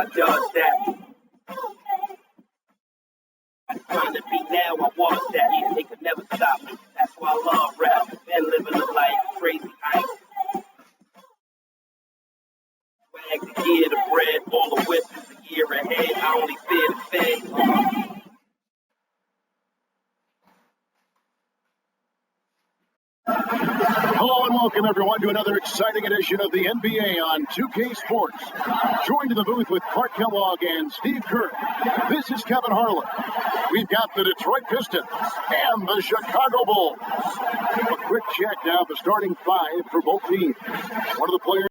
I dodge that. I'm trying to be now, I was that. Yeah, they could never stop me. That's why I love rap. Been living a life crazy ice. Swag the gear, the bread, all the whips is a year ahead. I only fear the feds. Hello and welcome everyone to another exciting edition of the NBA on 2K Sports. Joined in the booth with Clark Kellogg and Steve Kerr. This is Kevin Harlan. We've got the Detroit Pistons and the Chicago Bulls. A quick check now of the starting five for both teams. One of the players,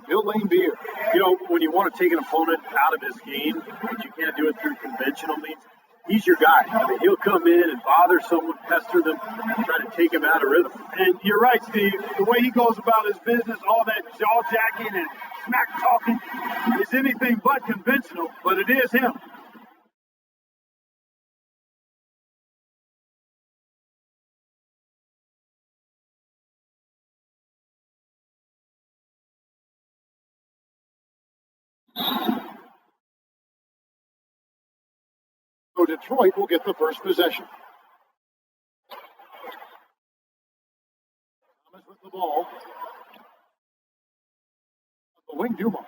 Bill Laimbeer. You know, when you want to take an opponent out of his game, but you can't do it through conventional means, he's your guy. I mean, he'll come in and bother someone, pester them, try to take him out of rhythm. And you're right, Steve. The way he goes about his business, all that jaw-jacking and smack-talking is anything but conventional, but it is him. So Detroit will get the first possession. Thomas with the ball. The wing Dumars.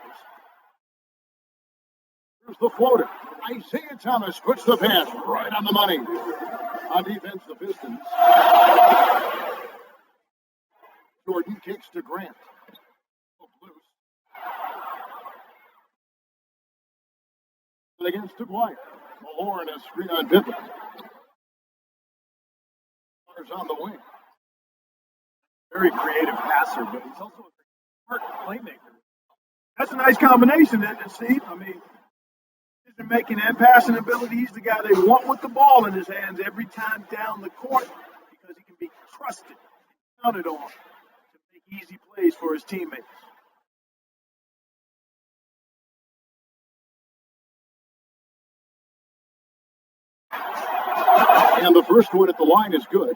Here's the floater. Isaiah Thomas puts the pass right on the money. On defense, the Pistons. Jordan kicks to Grant. Loose. And against Dwyer. Malone has screen on Pippen. On the wing. Very creative passer, but he's also a smart playmaker. That's a nice combination, isn't it, Steve? I mean, decision-making and passing ability. He's the guy they want with the ball in his hands every time down the court because he can be trusted, counted on to make easy plays for his teammates. And the first one at the line is good.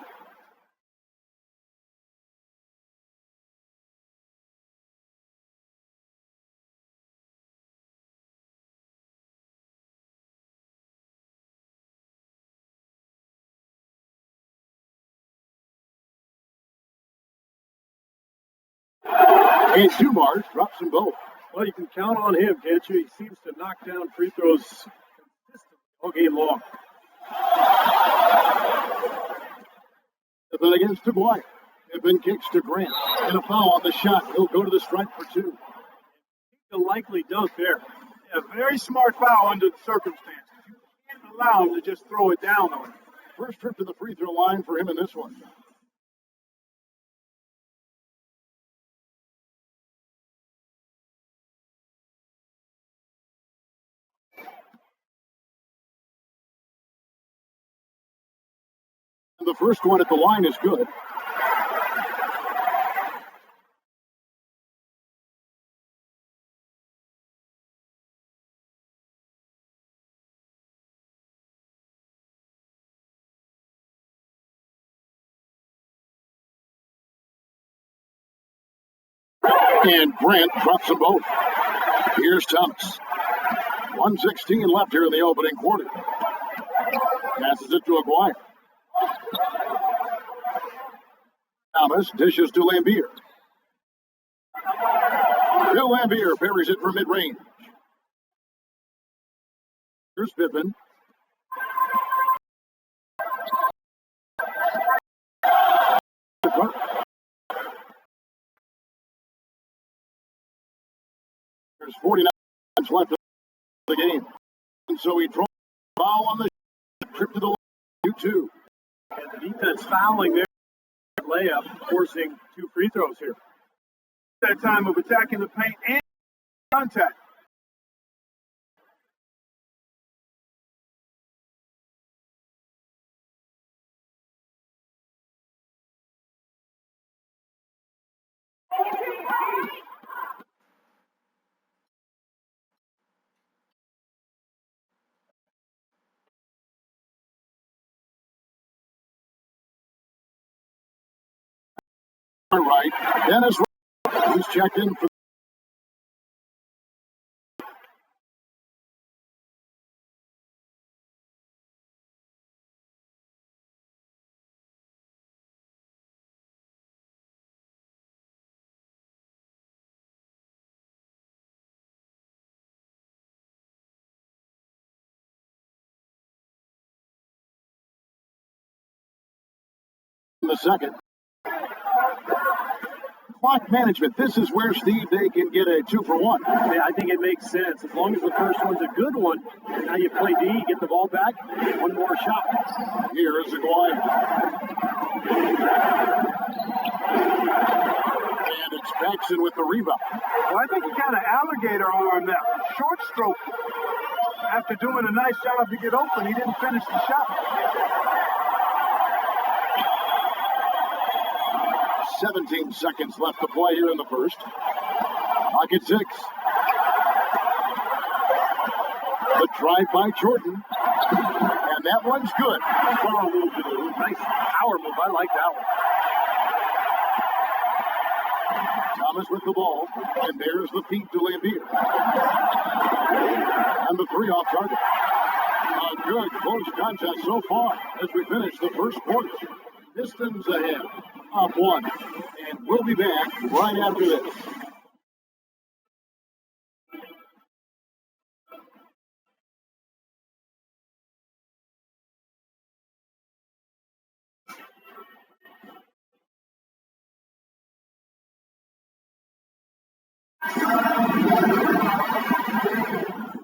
And Dumars drops them both. Well, you can count on him, can't you? He seems to knock down free throws consistently all game long. Then against Dwyer. Pippen kicks to Grant. And a foul on the shot. He'll go to the stripe for two. The likely dunk there. A very smart foul under the circumstances. You can't allow him to just throw it down on him. First trip to the free throw line for him in this one. The first one at the line is good. And Grant drops them both. Here's Thomas. 1:16 left here in the opening quarter. Passes it to Aguirre. Thomas dishes to Laimbeer. Bill Laimbeer parries it from mid-range. Here's Pippen. There's 49 minutes left of the game. And so he draws a foul on the trip to the line. 2-2. And the defense fouling there. Layup, forcing two free throws here. That time of attacking the paint and contact. Right. Dennis, who's checked in for in the second. Clock management. This is where, Steve, they can get a 2-for-1. Yeah, I think it makes sense. As long as the first one's a good one, and now you play D, you get the ball back, one more shot. Here is Aguirre. And it's Paxson with the rebound. Well, I think he kind of alligator armed that short stroke. After doing a nice job to get open, he didn't finish the shot. 17 seconds left to play here in the first. Clock at 6. The drive by Jordan. And that one's good. Strong move to the hoop. Nice power move. I like that one. Thomas with the ball. And there's the feed to Lambier. And the 3 off target. A good close contest so far as we finish the first quarter. Pistons ahead. Up 1. And we'll be back right after this.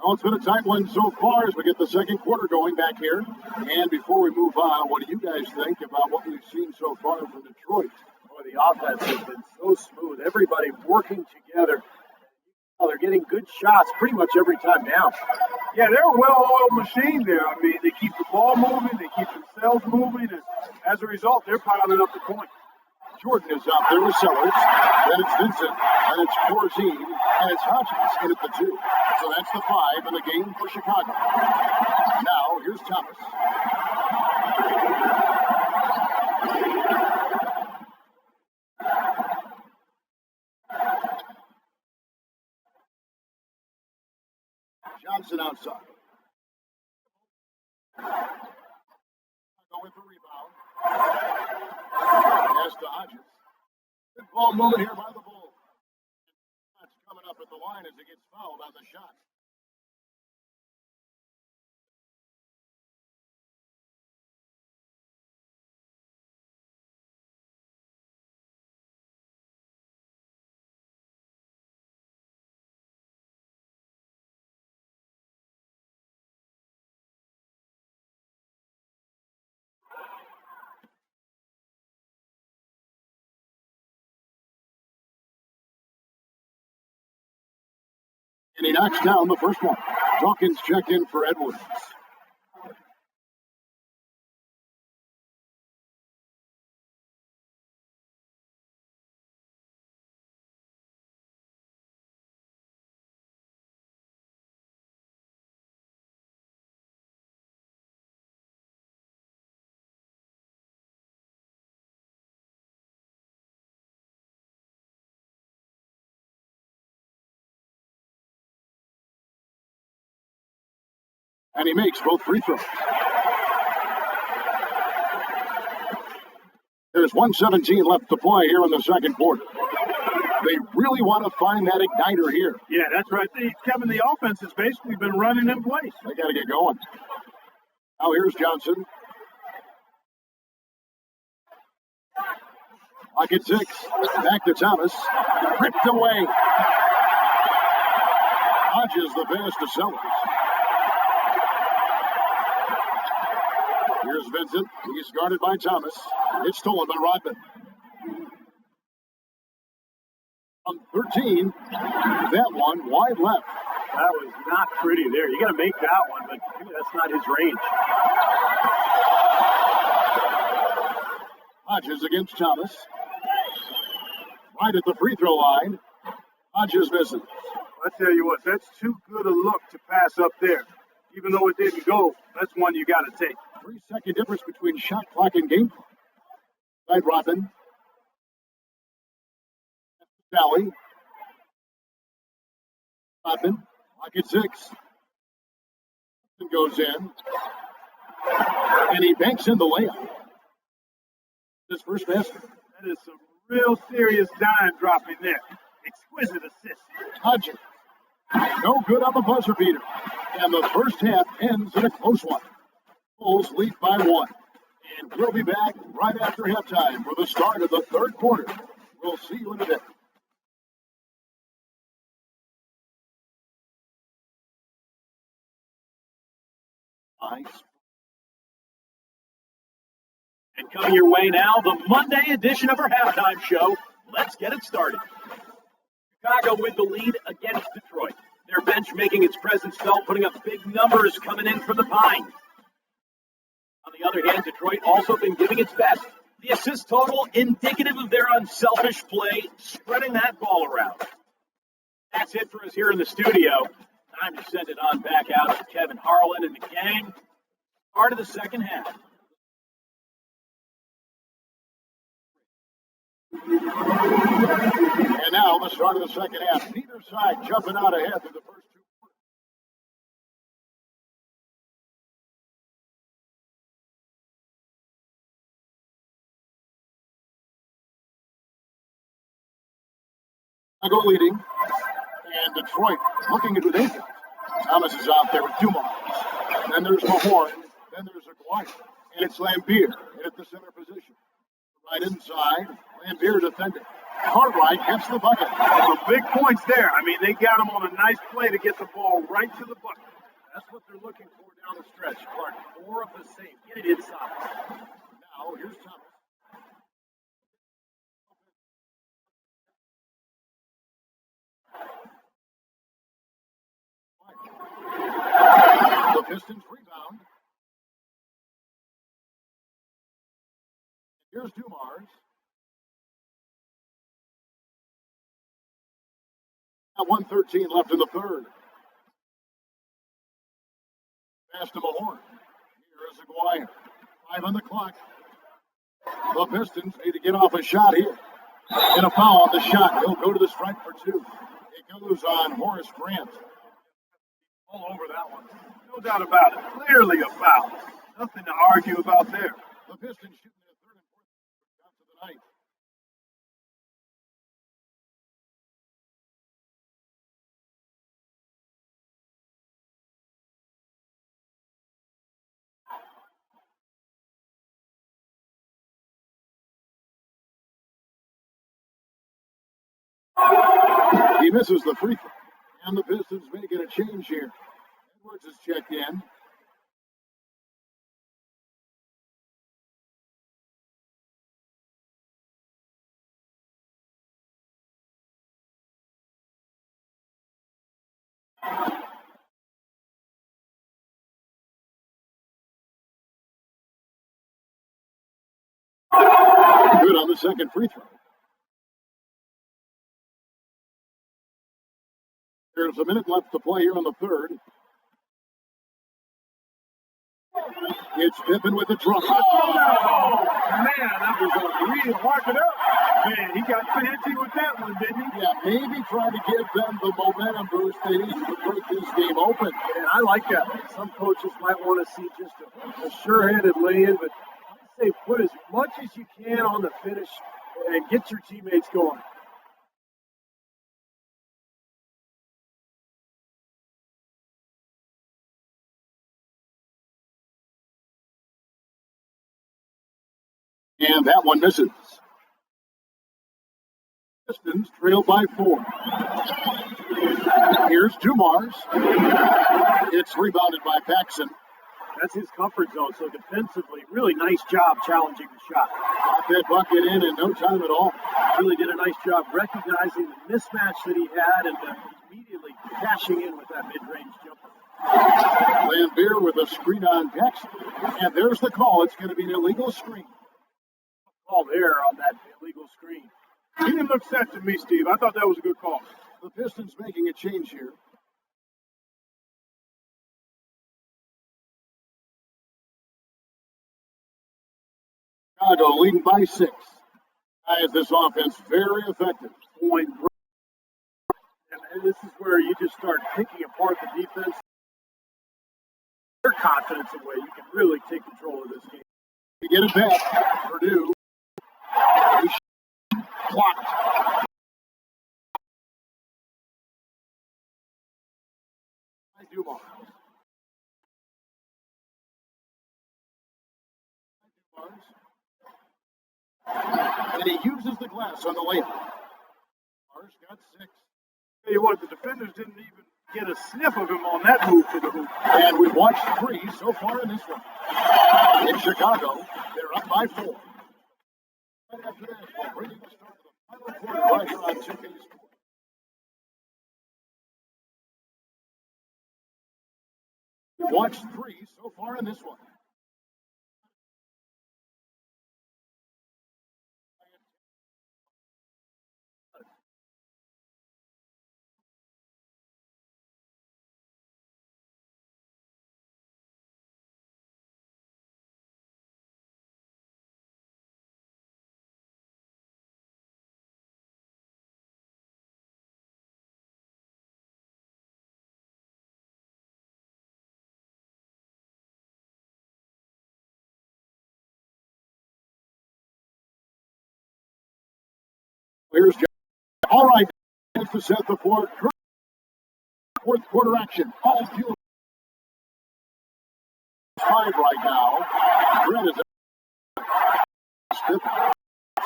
Well, it's been a tight one so far as we get the second quarter going back here. And before we move on, what do you guys think about what we've seen so far from Detroit? Boy, the offense has been so smooth. Everybody working together. Oh, they're getting good shots pretty much every time down. Yeah, they're a well-oiled machine there. I mean, they keep the ball moving, they keep themselves moving, and as a result, they're piling up the points. Jordan is out there with Sellers. Then it's Vincent. And it's Corzine. And it's Hodges in at the 2. So that's the 5 in the game for Chicago. Now, here's Thomas. Johnson outside. Go with the rebound. Pass to Hodges. Good ball movement here by the Bulls. That's coming up at the line as he gets fouled on the shot. And he knocks down the first one. Dawkins checked in for Edwards. And he makes both free throws. There's 1:17 left to play here in the second quarter. They really want to find that igniter here. Yeah, that's right. Kevin, the offense has basically been running in place. They got to get going. Now here's Johnson. Pocket 6. Back to Thomas. Ripped away. Hodges the pass to Sellers. Here's Vincent. He's guarded by Thomas. It's stolen by Rodman. On 13, that one wide left. That was not pretty there. You got to make that one, but that's not his range. Hodges against Thomas. Right at the free throw line. Hodges misses. I tell you what, that's too good a look to pass up there. Even though it didn't go, that's one you got to take. 3-second difference between shot clock and game clock. Side Rodman. Valley. Rodman. Pocket 6. Goes in. And he banks in the layup. His first basket. That is some real serious dime dropping there. Exquisite assist. Hodges. No good on the buzzer beater. And the first half ends in a close one. Bulls lead by 1. And we'll be back right after halftime for the start of the third quarter. We'll see you in a bit. Nice. And coming your way now, the Monday edition of our halftime show. Let's get it started. Chicago with the lead against Detroit. Their bench making its presence felt, putting up big numbers coming in from the Pine. On the other hand, Detroit also been giving its best. The assist total indicative of their unselfish play, spreading that ball around. That's it for us here in the studio. Time to send it on back out to Kevin Harlan and the gang. Start of the second half. And now the start of the second half. Neither side jumping out ahead through the first two quarters. Chicago leading, and Detroit looking at who they got. Thomas is out there with Dumars. Then there's Mahorn. Then there's Aguirre. And it's Lambier at the center position. Right inside, Lambier defending. Cartwright gets the bucket. So big points there. I mean, they got him on a nice play to get the ball right to the bucket. That's what they're looking for down the stretch, Clark. More of the same. Get it inside. Now, here's Thomas. The Pistons rebound. Here's Dumars. Now 1:13 left in the third. Pass to Mahorn. Here is Aguirre. 5 on the clock. The Pistons need to get off a shot here. And a foul on the shot. He'll go to the stripe for 2. It goes on Horace Grant. All over that one. No doubt about it. Clearly a foul. Nothing to argue about there. The Pistons shooting their third and fourth shots of the night. He misses the free throw. And the Pistons making a change here. Edwards is checked in. Good on the second free throw. There's a minute left to play here in the third. It's Pippen with the drop. Oh, man, that was a real mark it up. Man, he got fancy with that one, didn't he? Yeah, maybe try to give them the momentum boost they need to break this game open. And I like that. Some coaches might want to see just a sure-handed lay-in, but I say put as much as you can on the finish and get your teammates going. And that one misses. Pistons trail by 4. Here's Dumars. It's rebounded by Paxson. That's his comfort zone. So defensively, really nice job challenging the shot. Got that bucket in no time at all. Really did a nice job recognizing the mismatch that he had and immediately cashing in with that mid-range jumper. Lambier with a screen on Paxson. And there's the call. It's going to be an illegal screen. Call there on that illegal screen. He didn't look set to me, Steve. I thought that was a good call. The Pistons making a change here. Chicago leading by 6. Is this offense very effective? Point. And this is where you just start picking apart the defense. Their confidence away, you can really take control of this game. To get it back, Purdue. Blocked. Dumars. And he uses the glass on the layup. Mars got 6. Tell you what, the defenders didn't even get a sniff of him on that move to the hoop. And we've watched 3 so far in this one. In Chicago, they're up by 4. Right after this, we'll bring you the start of the final quarter right here on 2K Sports. We've watched 3 so far in this one. Here's John. All right, to set the fourth quarter action. All fuel 5 right now. Brett is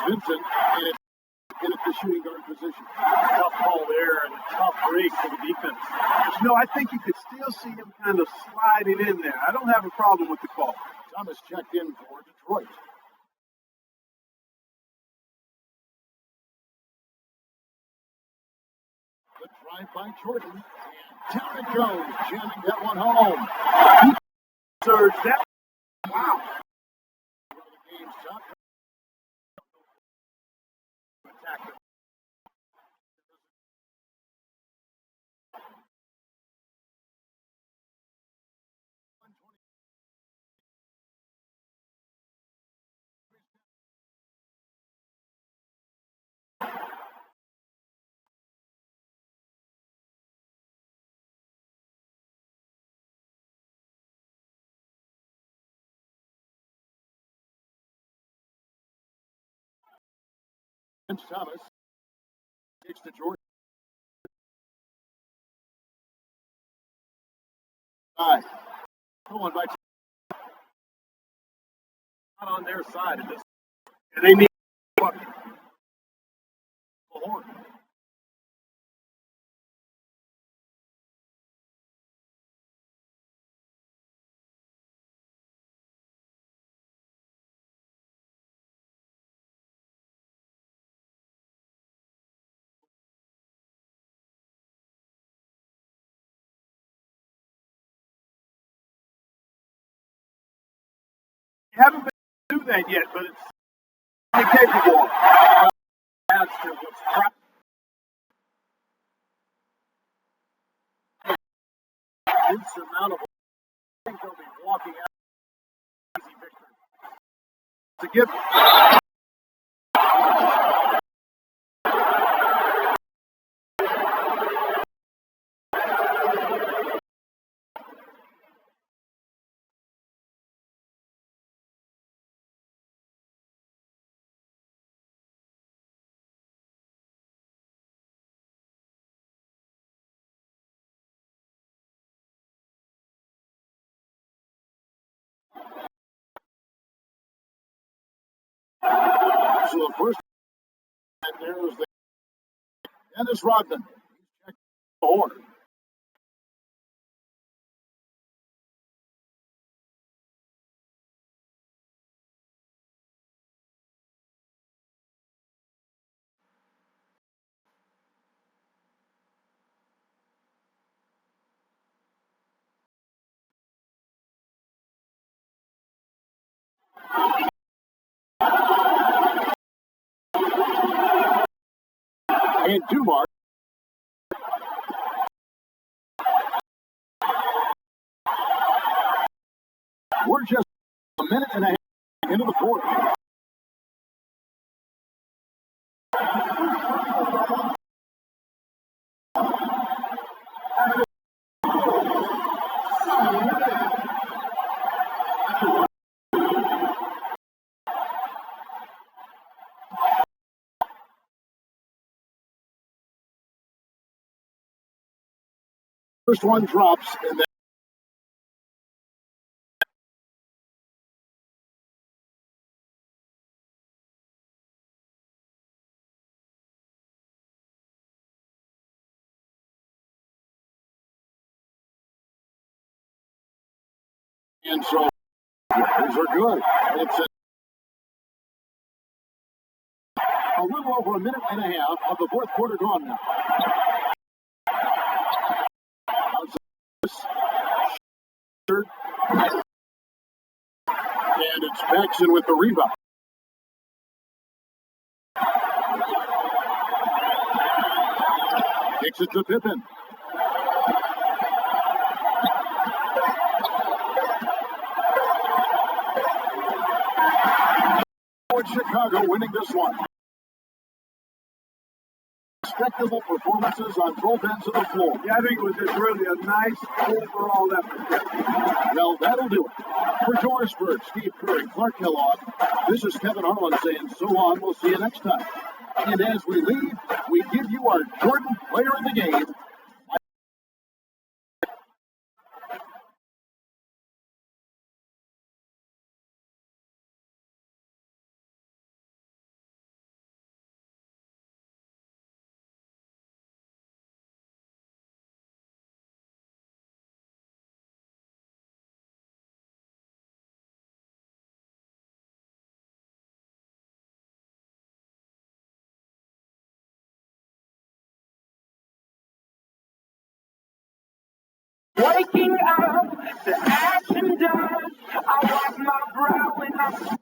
Vincent, and it's in the shooting guard position. Tough call there and a tough break for the defense. But, I think you could still see him kind of sliding in there. I don't have a problem with the call. Thomas checked in for Detroit. The drive by Jordan. And Derrick Jones jamming that one home. Surge that. Wow. The game's top. Attack them. Thomas takes to Jordan. 5. Going by. Not on their side of this. And they need a bucket. Horn. You haven't been able to do that yet, but it's capable of. That's what's trapped. Insurmountable. I think they'll be walking out easy victory. To give So the first there was the Dennis Rodman. He's checked the horn. And Dumar. We're just a minute and a half into the fourth. First one drops, and then And so those are good. It's a little over a minute and a half of the fourth quarter gone now. And it's Paxson with the rebound. Kicks it to Pippen. Chicago winning this one. Respectable performances on both ends of the floor. Yeah, I think it was just really a nice overall effort. Well, that'll do it. For Doris Bird, Steve Curry, Clark Kellogg, this is Kevin Harlan saying so long. We'll see you next time. And as we leave, we give you our Jordan Player of the Game. Waking up, the action does. I wipe my brow and I